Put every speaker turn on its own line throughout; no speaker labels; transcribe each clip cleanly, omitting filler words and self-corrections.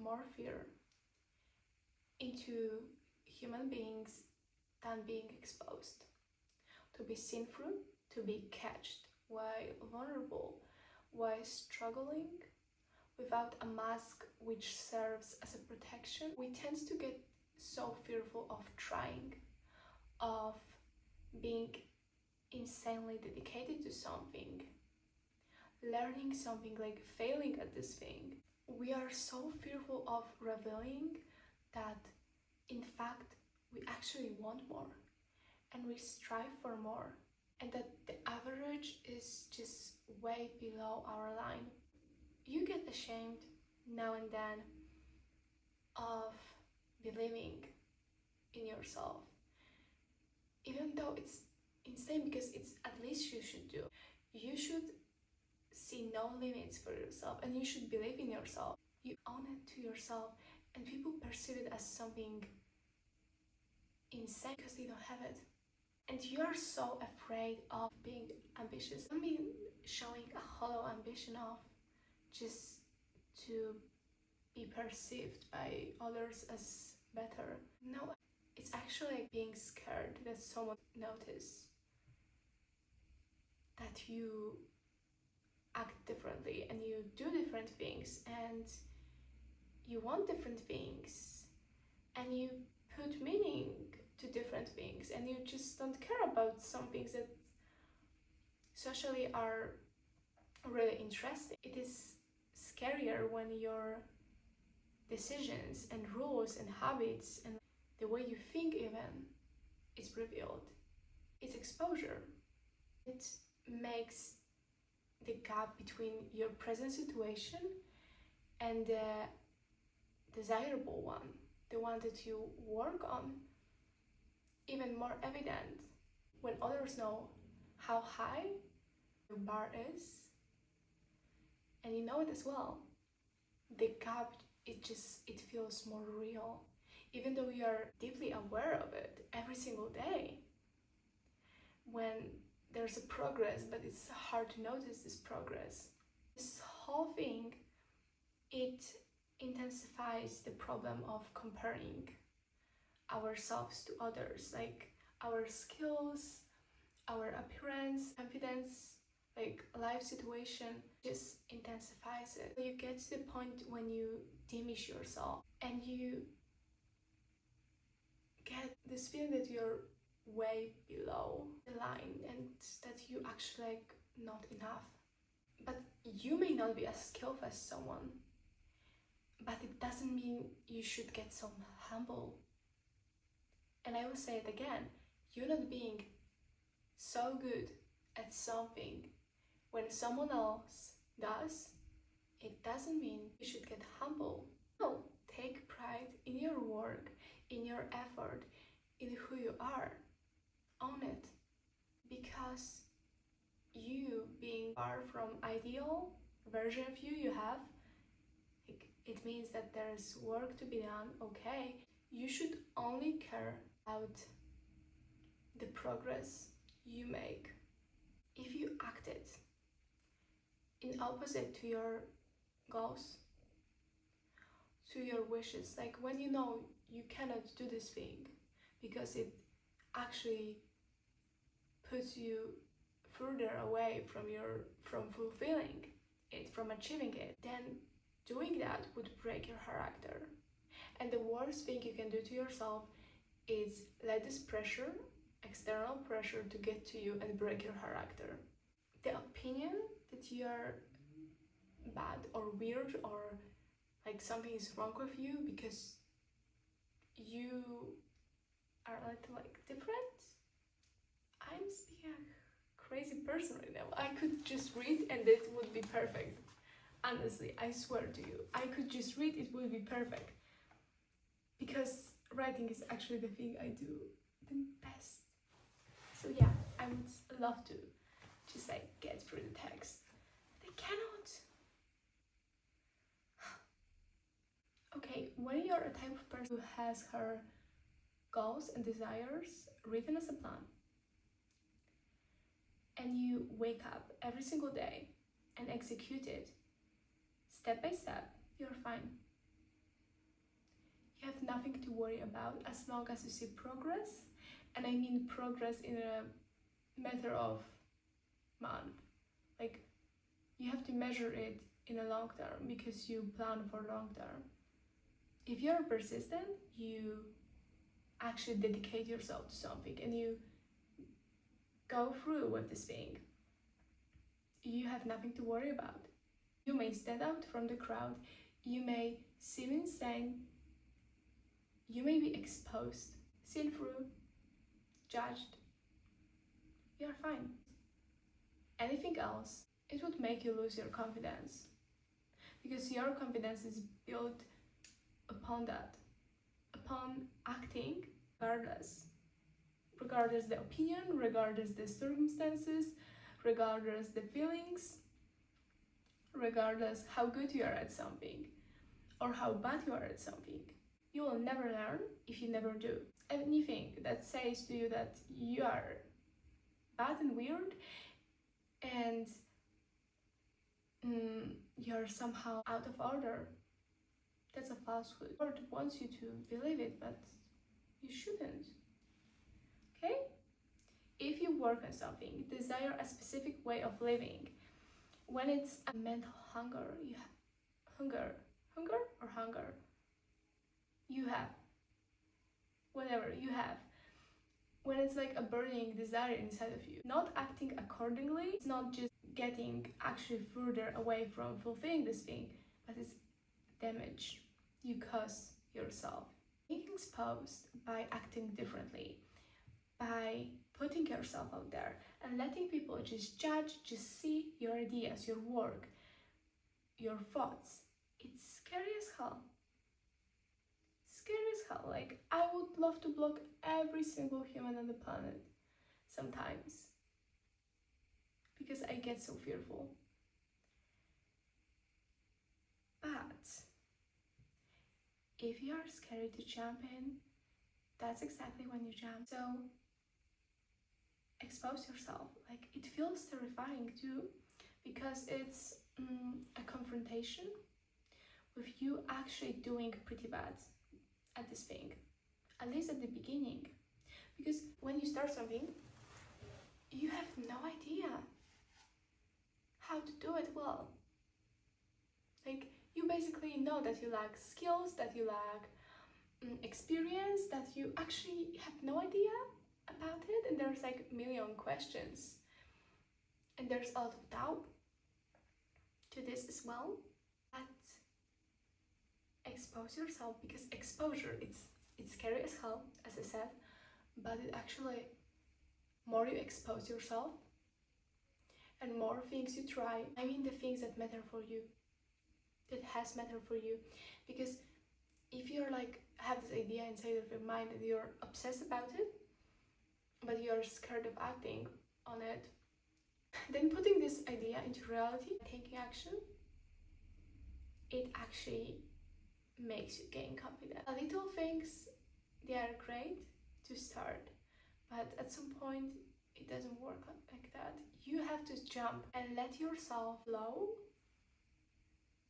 more fear into human beings than being exposed. To be seen through, to be catched while vulnerable, while struggling without a mask which serves as a protection. We tend to get so fearful of trying, of being insanely dedicated to something, learning something, like failing at this thing. We are so fearful of revealing that in fact we actually want more and we strive for more, and that the average is just way below our line. You get ashamed now and then of believing in yourself, even though it's insane, because it's at least you should do. You should see no limits for yourself and you should believe in yourself. You own it to yourself, and people perceive it as something insane because they don't have it. And you are so afraid of being ambitious. I mean, showing a hollow ambition of just to be perceived by others as better. No, it's actually like being scared that someone notice that you act differently and you do different things and you want different things and you put meaning to different things, and you just don't care about some things that socially are really interesting. It is scarier when your decisions and rules and habits and the way you think even is revealed. It's exposure. It makes the gap between your present situation and the desirable one, the one that you work on, even more evident when others know how high your bar is, and you know it as well. The gap, it feels more real, even though you are deeply aware of it every single day. When there's a progress, but it's hard to notice this progress. This whole thing, it intensifies the problem of comparing ourselves to others, like our skills, our appearance, confidence, like life situation just intensifies it. You get to the point when you diminish yourself and you get this feeling that you're way below the line and that you actually like not enough. But you may not be as skilled as someone, but it doesn't mean you should get so humble. And I will say it again, you're not being so good at something when someone else does, it doesn't mean you should get humble. No, take pride in your work, in your effort, in who you are. Own it. Because you being far from ideal version of you have, it means that there's work to be done, okay? You should only care about the progress you make. If you acted in opposite to your goals, to your wishes, like when you know you cannot do this thing because it actually puts you further away from fulfilling it, from achieving it, then doing that would break your character. And the worst thing you can do to yourself is let this pressure, external pressure, to get to you and break your character. The opinion that you're bad or weird or like something is wrong with you because you are a little like different. I'm being a crazy person right now. I could just read and it would be perfect. Honestly, I swear to you, I could just read, it would be perfect. Because writing is actually the thing I do the best. So yeah, I would love to just like get through the text. But I cannot. Okay, when you're a type of person who has her goals and desires written as a plan, and you wake up every single day and execute it step by step, you're fine. nothing to worry about as long as you see progress. And I mean progress in a matter of month. Like, you have to measure it in a long term because you plan for long term. If you're persistent, you actually dedicate yourself to something and you go through with this thing. You have nothing to worry about. You may stand out from the crowd, you may seem insane, you may be exposed, seen through, judged. You're fine. Anything else, it would make you lose your confidence. Because your confidence is built upon that, upon acting regardless the opinion, regardless the circumstances, regardless the feelings, regardless how good you are at something or how bad you are at something. You will never learn if you never do. Anything that says to you that you are bad and weird and you're somehow out of order, that's a falsehood. The world wants you to believe it, but you shouldn't. Okay? If you work on something, desire a specific way of living, when it's a mental hunger, you have hunger, you have whatever you have. When it's like a burning desire inside of you, not acting accordingly, it's not just getting actually further away from fulfilling this thing, but it's damage you cause yourself. Being exposed by acting differently, by putting yourself out there and letting people just judge, just see your ideas, your work, your thoughts. It's scary as hell. Scary as hell. Like, I would love to block every single human on the planet sometimes because I get so fearful. But if you are scared to jump in, that's exactly when you jump. So expose yourself. Like, it feels terrifying too because it's a confrontation with you actually doing pretty bad at this thing, at least at the beginning. Because when you start something, you have no idea how to do it well. Like, you basically know that you lack skills, that you lack experience, that you actually have no idea about it, and there's like a million questions, and there's a lot of doubt to this as well. But expose yourself, because exposure, it's scary as hell, as I said, but it actually, more you expose yourself and more things you try, I mean the things that matter for you, that has mattered for you. Because if you're like have this idea inside of your mind and you're obsessed about it, but you're scared of acting on it, then putting this idea into reality, taking action, it actually makes you gain confidence. Little things, they are great to start, but at some point it doesn't work like that. You have to jump and let yourself flow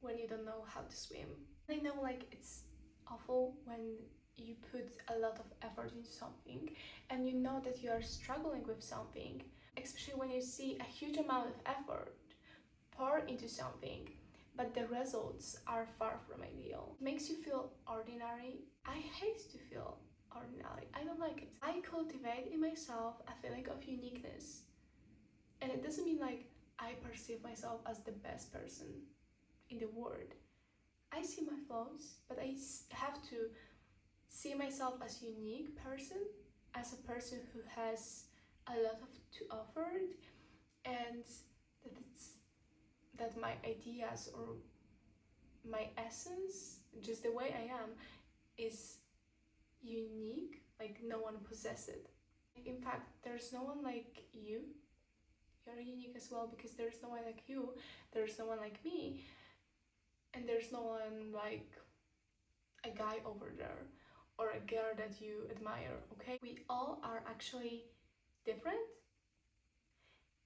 when you don't know how to swim. I know, like, it's awful when you put a lot of effort into something and you know that you are struggling with something, especially when you see a huge amount of effort pour into something, but the results are far from ideal. It makes you feel ordinary. I hate to feel ordinary. I don't like it. I cultivate in myself a feeling of uniqueness. And it doesn't mean like I perceive myself as the best person in the world. I see my flaws, but I have to see myself as a unique person, as a person who has a lot to offer, and that my ideas or my essence, just the way I am, is unique, like no one possesses it. In fact, there's no one like you. You're unique as well, because there's no one like you, there's no one like me, and there's no one like a guy over there or a girl that you admire, okay? We all are actually different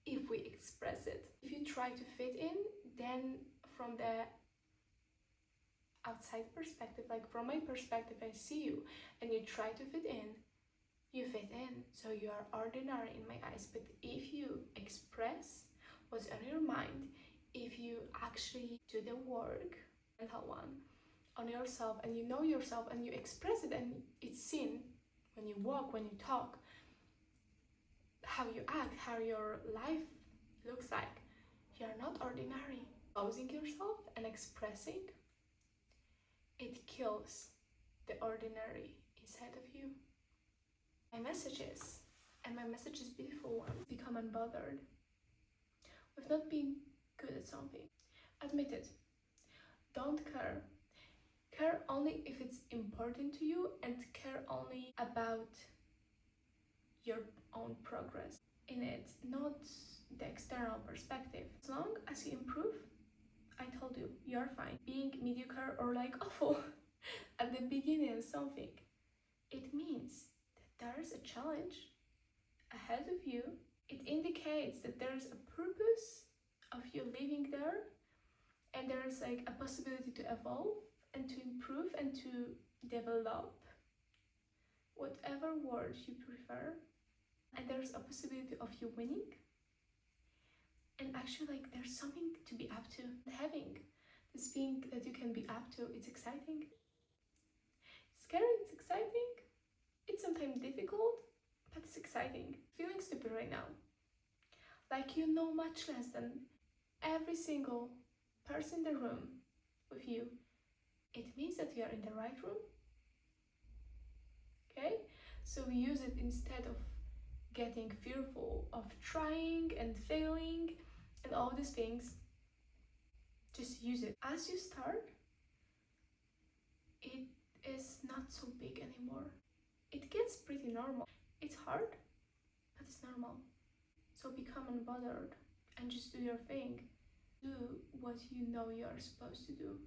if we express it. If you try to fit in, then from the outside perspective, like from my perspective, I see you and you try to fit in, you fit in, so you are ordinary in my eyes. But if you express what's on your mind, if you actually do the work, mental one, on yourself, and you know yourself and you express it and it's seen when you walk, when you talk, how you act, how your life looks like, you're not ordinary. Exposing yourself and expressing, it kills the ordinary inside of you. My messages, and my message is beautiful one, become unbothered with not being good at something. Admit it. Don't care. Care only if it's important to you, and care only about your own progress in it, not the external perspective. As long as you improve, I told you, you're fine. Being mediocre or like awful at the beginning of something, it means that there's a challenge ahead of you. It indicates that there's a purpose of you living there, and there's like a possibility to evolve and to improve and to develop, whatever word you prefer. And there's a possibility of you winning. And actually, like, there's something to be up to. Having this thing that you can be up to, it's exciting. It's scary, it's exciting. It's sometimes difficult, but it's exciting. Feeling stupid right now. Like you know much less than every single person in the room with you. It means that you are in the right room. Okay? So we use it instead of getting fearful of trying and failing and all these things. Just use it. As you start, it is not so big anymore. It gets pretty normal. It's hard, but it's normal. So become unbothered and just do your thing. Do what you know you are supposed to do.